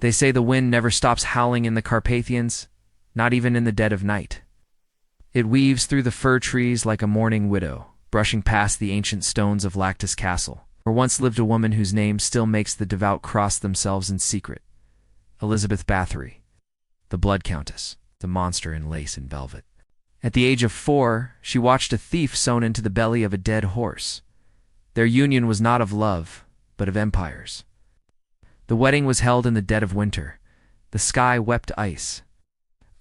They say the wind never stops howling in the Carpathians, not even in the dead of night. It weaves through the fir trees like a mourning widow, brushing past the ancient stones of Lactus Castle, where once lived a woman whose name still makes the devout cross themselves in secret. Elizabeth Bathory, the Blood Countess, the monster in lace and velvet. At the age of 4, she watched a thief sewn into the belly of a dead horse. Their union was not of love, but of empires. The wedding was held in the dead of winter. The sky wept ice.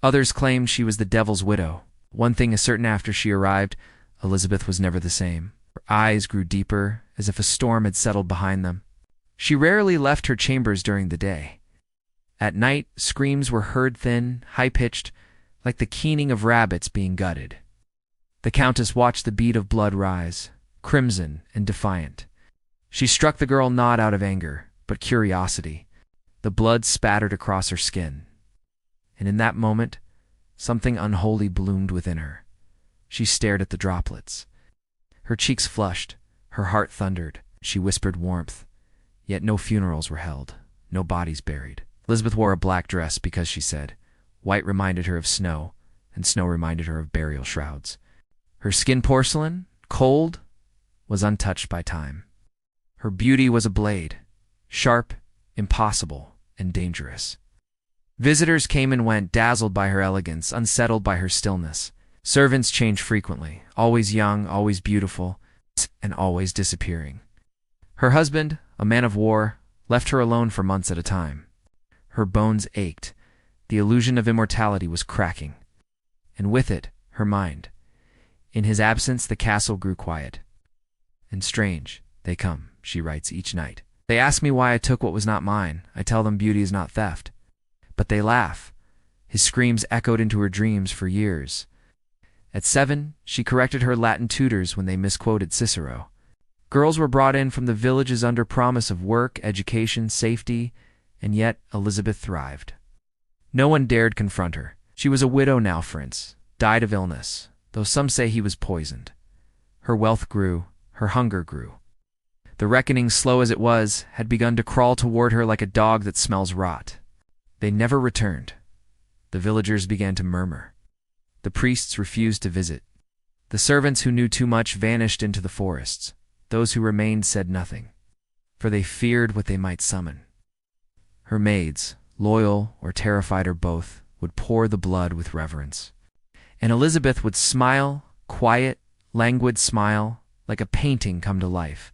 Others claimed she was the devil's widow. One thing is certain: after she arrived, Elizabeth was never the same. Her eyes grew deeper, as if a storm had settled behind them. She rarely left her chambers during the day. At night, screams were heard, thin, high-pitched, like the keening of rabbits being gutted. The Countess watched the bead of blood rise, crimson and defiant. She struck the girl not out of anger, but curiosity. The blood spattered across her skin. And in that moment, something unholy bloomed within her. She stared at the droplets. Her cheeks flushed, her heart thundered. She whispered warmth. Yet no funerals were held, no bodies buried. Elizabeth wore a black dress because, she said, white reminded her of snow, and snow reminded her of burial shrouds. Her skin, porcelain, cold, was untouched by time. Her beauty was a blade, sharp, impossible, and dangerous. Visitors came and went, dazzled by her elegance, unsettled by her stillness. Servants changed frequently, always young, always beautiful, and always disappearing. Her husband, a man of war, left her alone for months at a time. Her bones ached. The illusion of immortality was cracking, and with it, her mind. In his absence, the castle grew quiet. And strange, they come, she writes each night. They ask me why I took what was not mine. I tell them beauty is not theft. But they laugh. His screams echoed into her dreams for years. At 7, she corrected her Latin tutors when they misquoted Cicero. Girls were brought in from the villages under promise of work, education, safety, and yet Elizabeth thrived. No one dared confront her. She was a widow now, Prince, died of illness, though some say he was poisoned. Her wealth grew, her hunger grew. The reckoning, slow as it was, had begun to crawl toward her like a dog that smells rot. They never returned. The villagers began to murmur. The priests refused to visit. The servants who knew too much vanished into the forests. Those who remained said nothing, for they feared what they might summon. Her maids, loyal or terrified or both, would pour the blood with reverence. And Elizabeth would smile, quiet, languid smile, like a painting come to life.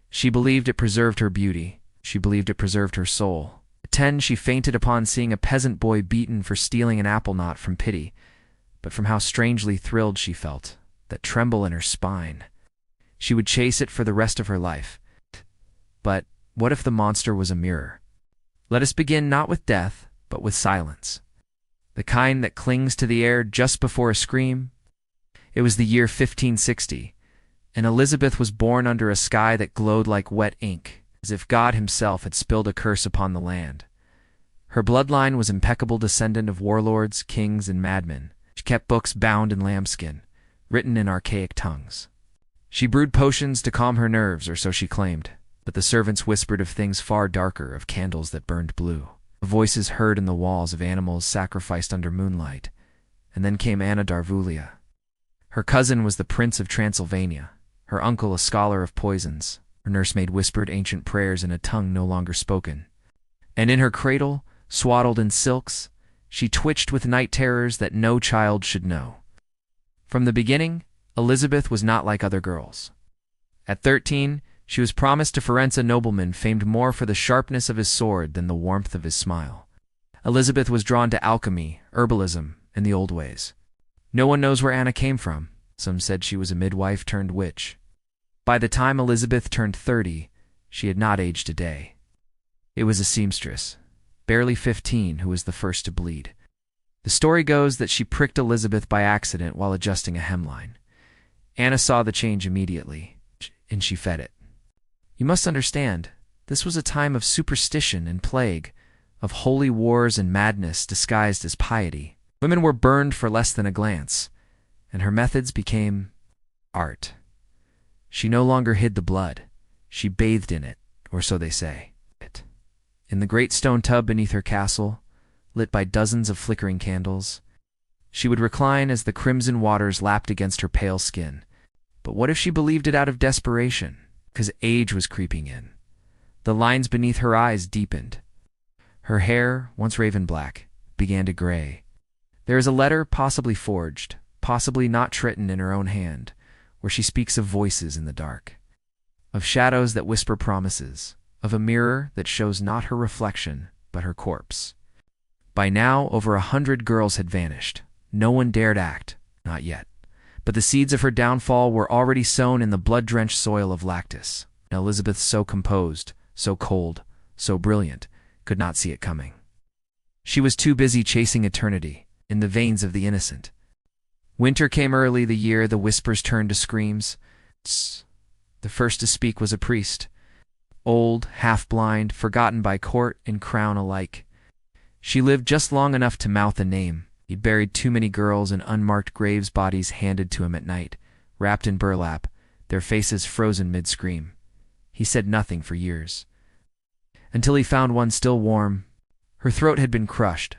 She believed it preserved her beauty. She believed it preserved her soul. At 10, she fainted upon seeing a peasant boy beaten for stealing an apple, not from pity, but from how strangely thrilled she felt, that tremble in her spine. She would chase it for the rest of her life. But what if the monster was a mirror? Let us begin not with death, but with silence. The kind that clings to the air just before a scream. It was the year 1560, and Elizabeth was born under a sky that glowed like wet ink, as if God himself had spilled a curse upon the land. Her bloodline was impeccable, descendant of warlords, kings, and madmen. She kept books bound in lambskin, written in archaic tongues. She brewed potions to calm her nerves, or so she claimed, but the servants whispered of things far darker, of candles that burned blue, of voices heard in the walls, of animals sacrificed under moonlight. And then came Anna d'Arvulia. Her cousin was the Prince of Transylvania, her uncle a scholar of poisons. Her nursemaid whispered ancient prayers in a tongue no longer spoken. And in her cradle, swaddled in silks, she twitched with night terrors that no child should know. From the beginning, Elizabeth was not like other girls. At 13, she was promised to Firenze nobleman famed more for the sharpness of his sword than the warmth of his smile. Elizabeth was drawn to alchemy, herbalism, and the old ways. No one knows where Anna came from. Some said she was a midwife turned witch. By the time Elizabeth turned 30, she had not aged a day. It was a seamstress, barely 15, who was the first to bleed. The story goes that she pricked Elizabeth by accident while adjusting a hemline. Anna saw the change immediately, and she fed it. You must understand, this was a time of superstition and plague, of holy wars and madness disguised as piety. Women were burned for less than a glance, and her methods became art. She no longer hid the blood. She bathed in it, or so they say. In the great stone tub beneath her castle, lit by dozens of flickering candles, she would recline as the crimson waters lapped against her pale skin. But what if she believed it out of desperation? Because age was creeping in. The lines beneath her eyes deepened. Her hair, once raven black, began to gray. There is a letter, possibly forged, possibly not written in her own hand, where she speaks of voices in the dark, of shadows that whisper promises, of a mirror that shows not her reflection, but her corpse. By now, over 100 girls had vanished. No one dared act, not yet. But the seeds of her downfall were already sown in the blood-drenched soil of Lactus. Elizabeth, so composed, so cold, so brilliant, could not see it coming. She was too busy chasing eternity, in the veins of the innocent. Winter came early the year the whispers turned to screams. Tss. The first to speak was a priest, old, half-blind, forgotten by court and crown alike. She lived just long enough to mouth a name. He'd buried too many girls in unmarked graves, bodies handed to him at night, wrapped in burlap, their faces frozen mid-scream. He said nothing for years, until he found one still warm. Her throat had been crushed,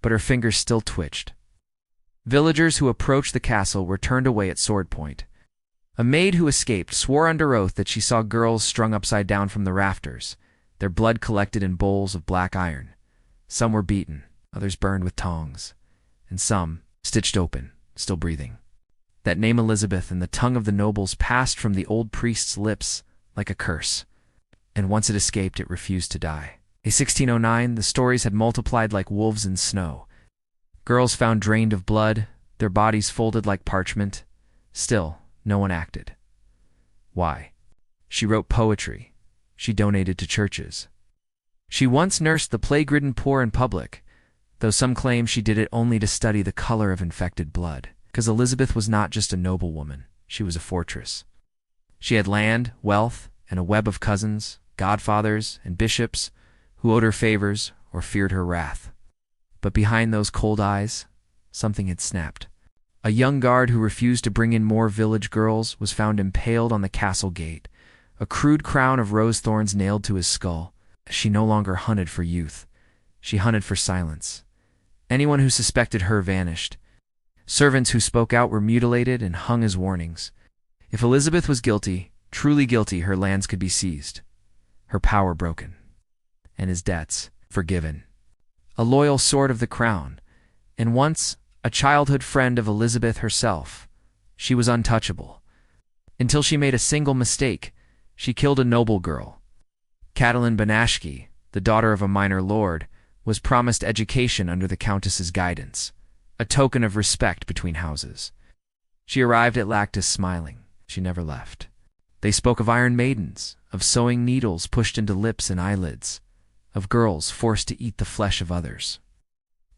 but her fingers still twitched. Villagers who approached the castle were turned away at sword point. A maid who escaped swore under oath that she saw girls strung upside down from the rafters, their blood collected in bowls of black iron. Some were beaten, others burned with tongs, and some stitched open, still breathing. That name Elizabeth in the tongue of the nobles passed from the old priest's lips like a curse, and once it escaped, it refused to die. In 1609, the stories had multiplied like wolves in snow. Girls found drained of blood, their bodies folded like parchment. Still, no one acted. Why? She wrote poetry. She donated to churches. She once nursed the plague-ridden poor in public, though some claim she did it only to study the color of infected blood. Because Elizabeth was not just a noblewoman, she was a fortress. She had land, wealth, and a web of cousins, godfathers, and bishops who owed her favors or feared her wrath. But behind those cold eyes, something had snapped. A young guard who refused to bring in more village girls was found impaled on the castle gate, a crude crown of rose thorns nailed to his skull. She no longer hunted for youth. She hunted for silence. Anyone who suspected her vanished. Servants who spoke out were mutilated and hung as warnings. If Elizabeth was guilty, truly guilty, her lands could be seized, her power broken, and his debts forgiven. A loyal sword of the crown, and once a childhood friend of Elizabeth herself, she was untouchable. Until she made a single mistake. She killed a noble girl. Catalin Banashki, the daughter of a minor lord, was promised education under the Countess's guidance, a token of respect between houses. She arrived at Lactus smiling. She never left. They spoke of iron maidens, of sewing needles pushed into lips and eyelids, of girls forced to eat the flesh of others.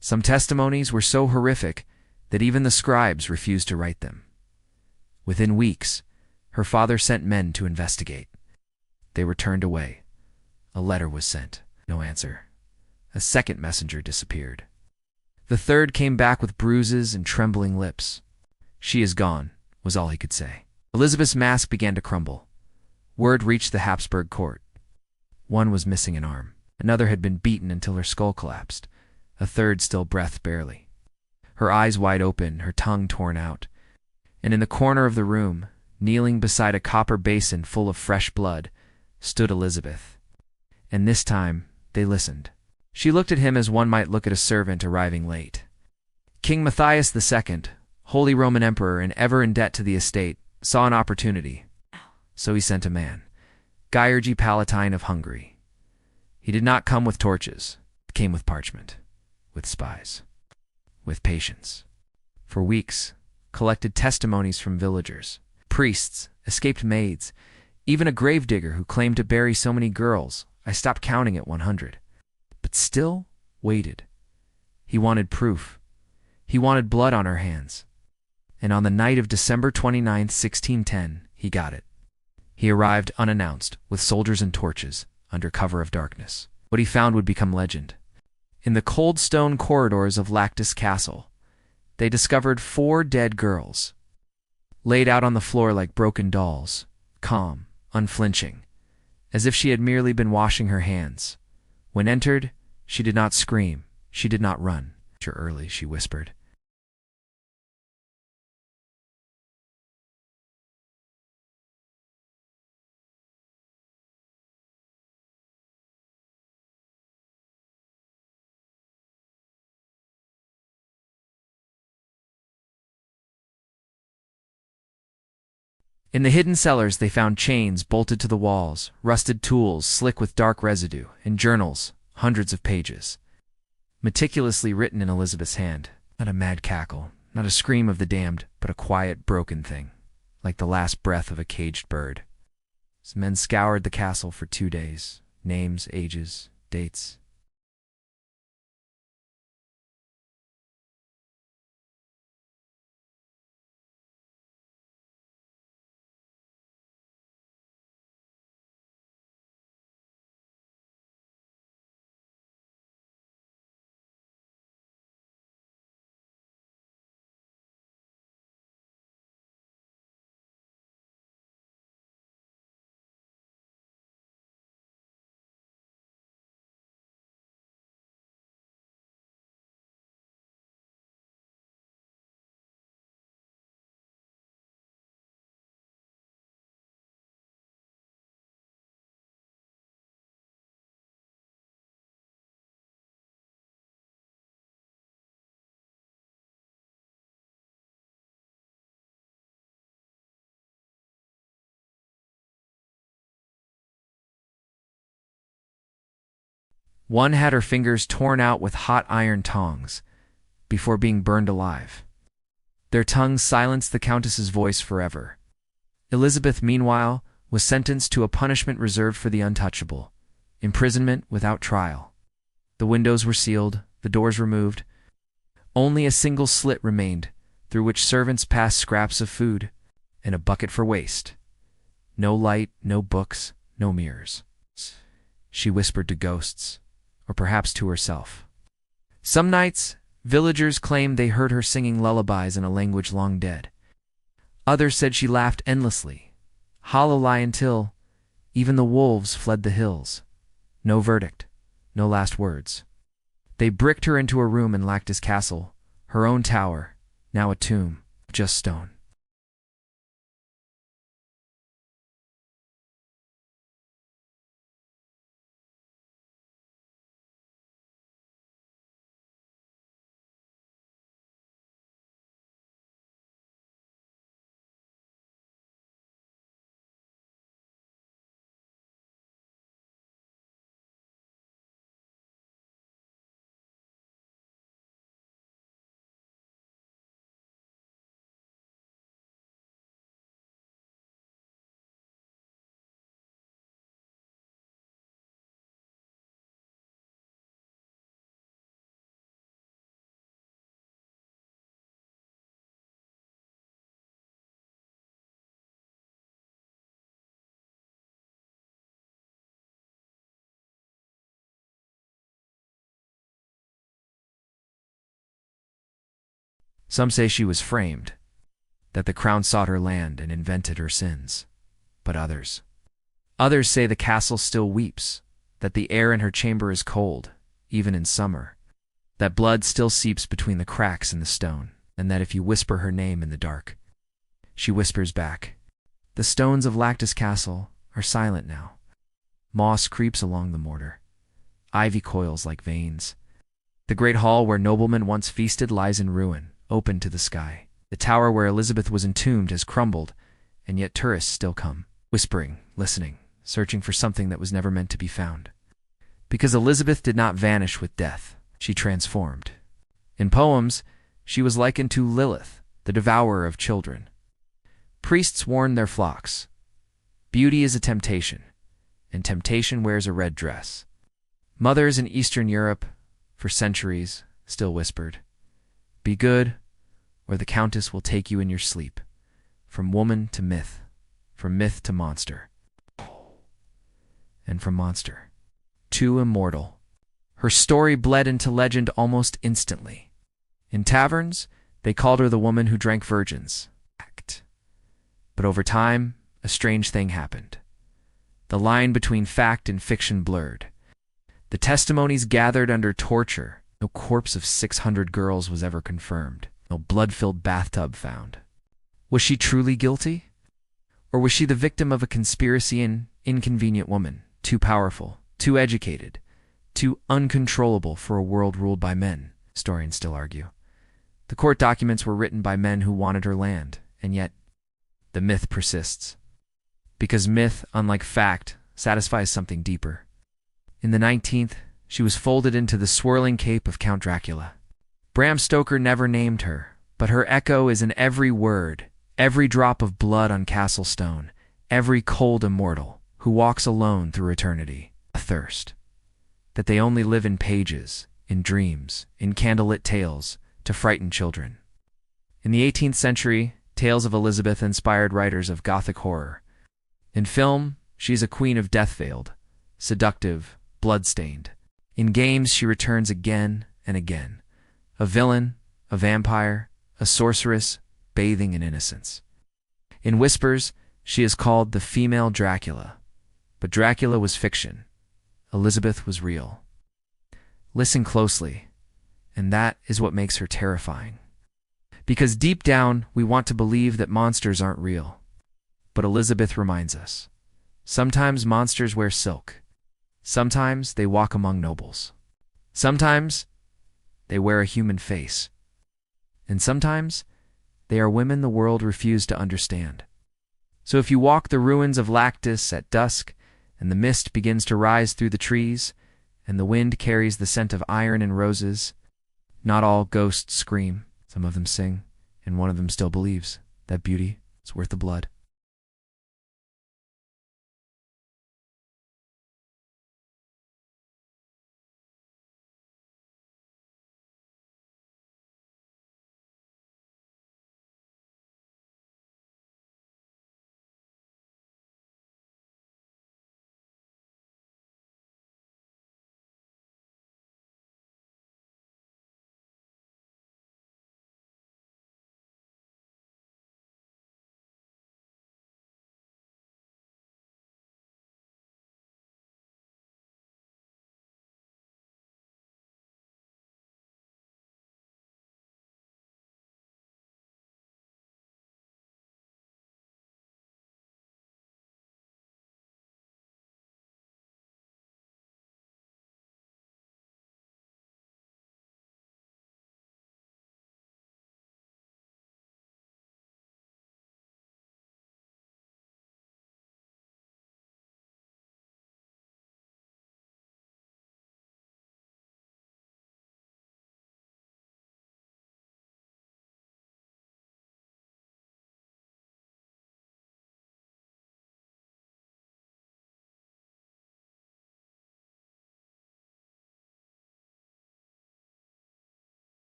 Some testimonies were so horrific that even the scribes refused to write them. Within weeks, her father sent men to investigate. They were turned away. A letter was sent. No answer. A second messenger disappeared. The third came back with bruises and trembling lips. "She is gone," was all he could say. Elizabeth's mask began to crumble. Word reached the Habsburg court. One was missing an arm. Another had been beaten until her skull collapsed. A third still breathed barely. Her eyes wide open, her tongue torn out. And in the corner of the room, kneeling beside a copper basin full of fresh blood, stood Elizabeth. And this time, they listened. She looked at him as one might look at a servant arriving late. King Matthias II, Holy Roman Emperor and ever in debt to the estate, saw an opportunity. So he sent a man, Gyurgy Palatine of Hungary. He did not come with torches. He came with parchment, with spies, with patience. For weeks, collected testimonies from villagers, priests, escaped maids, even a gravedigger who claimed to bury so many girls. I stopped counting at 100. But still waited. He wanted proof. He wanted blood on her hands. And on the night of December 29th, 1610, he got it. He arrived unannounced, with soldiers and torches, under cover of darkness. What he found would become legend. In the cold stone corridors of Lactus Castle, they discovered 4 dead girls, laid out on the floor like broken dolls, calm, unflinching, as if she had merely been washing her hands. When entered, she did not scream, she did not run. Early, she whispered. In the hidden cellars they found chains bolted to the walls, rusted tools slick with dark residue, and journals, hundreds of pages. Meticulously written in Elizabeth's hand. Not a mad cackle, not a scream of the damned, but a quiet, broken thing, like the last breath of a caged bird. As men scoured the castle for 2 days. Names, ages, dates. One had her fingers torn out with hot iron tongs before being burned alive. Their tongues silenced the Countess's voice forever. Elizabeth, meanwhile, was sentenced to a punishment reserved for the untouchable, imprisonment without trial. The windows were sealed, the doors removed. Only a single slit remained, through which servants passed scraps of food and a bucket for waste. No light, no books, no mirrors. She whispered to ghosts, or perhaps to herself. Some nights, villagers claimed they heard her singing lullabies in a language long dead. Others said she laughed endlessly, hollow lie until even the wolves fled the hills. No verdict, no last words. They bricked her into a room in Lactus Castle, her own tower, now a tomb, just stone. Some say she was framed, that the crown sought her land and invented her sins. But others say the castle still weeps, that the air in her chamber is cold, even in summer, that blood still seeps between the cracks in the stone, and that if you whisper her name in the dark, she whispers back. The stones of Lactus Castle are silent now. Moss creeps along the mortar. Ivy coils like veins. The great hall where noblemen once feasted lies in ruin, open to the sky. The tower where Elizabeth was entombed has crumbled, and yet tourists still come, whispering, listening, searching for something that was never meant to be found. Because Elizabeth did not vanish with death, she transformed. In poems, she was likened to Lilith, the devourer of children. Priests warned their flocks. Beauty is a temptation, and temptation wears a red dress. Mothers in Eastern Europe, for centuries, still whispered, "Be good, or the Countess will take you in your sleep." From woman to myth, from myth to monster, and from monster to immortal. Her story bled into legend almost instantly. In taverns, they called her the woman who drank virgins. But over time, a strange thing happened. The line between fact and fiction blurred. The testimonies gathered under torture. No corpse of 600 girls was ever confirmed. No blood-filled bathtub found. Was she truly guilty? Or was she the victim of a conspiracy, an inconvenient woman, too powerful, too educated, too uncontrollable for a world ruled by men? Historians still argue. The court documents were written by men who wanted her land, and yet the myth persists. Because myth, unlike fact, satisfies something deeper. In the 19th, she was folded into the swirling cape of Count Dracula. Bram Stoker never named her, but her echo is in every word, every drop of blood on Castle Stone, every cold immortal who walks alone through eternity, athirst. That they only live in pages, in dreams, in candlelit tales, to frighten children. In the 18th century, tales of Elizabeth inspired writers of Gothic horror. In film, she is a queen of death-veiled, seductive, blood-stained. In games, she returns again and again. A villain, a vampire, a sorceress, bathing in innocence. In whispers, she is called the female Dracula. But Dracula was fiction. Elizabeth was real. Listen closely, and that is what makes her terrifying. Because deep down, we want to believe that monsters aren't real. But Elizabeth reminds us. Sometimes monsters wear silk. Sometimes they walk among nobles. Sometimes they wear a human face. And sometimes they are women the world refused to understand. So if you walk the ruins of Lactus at dusk, and the mist begins to rise through the trees, and the wind carries the scent of iron and roses, not all ghosts scream. Some of them sing, and one of them still believes that beauty is worth the blood.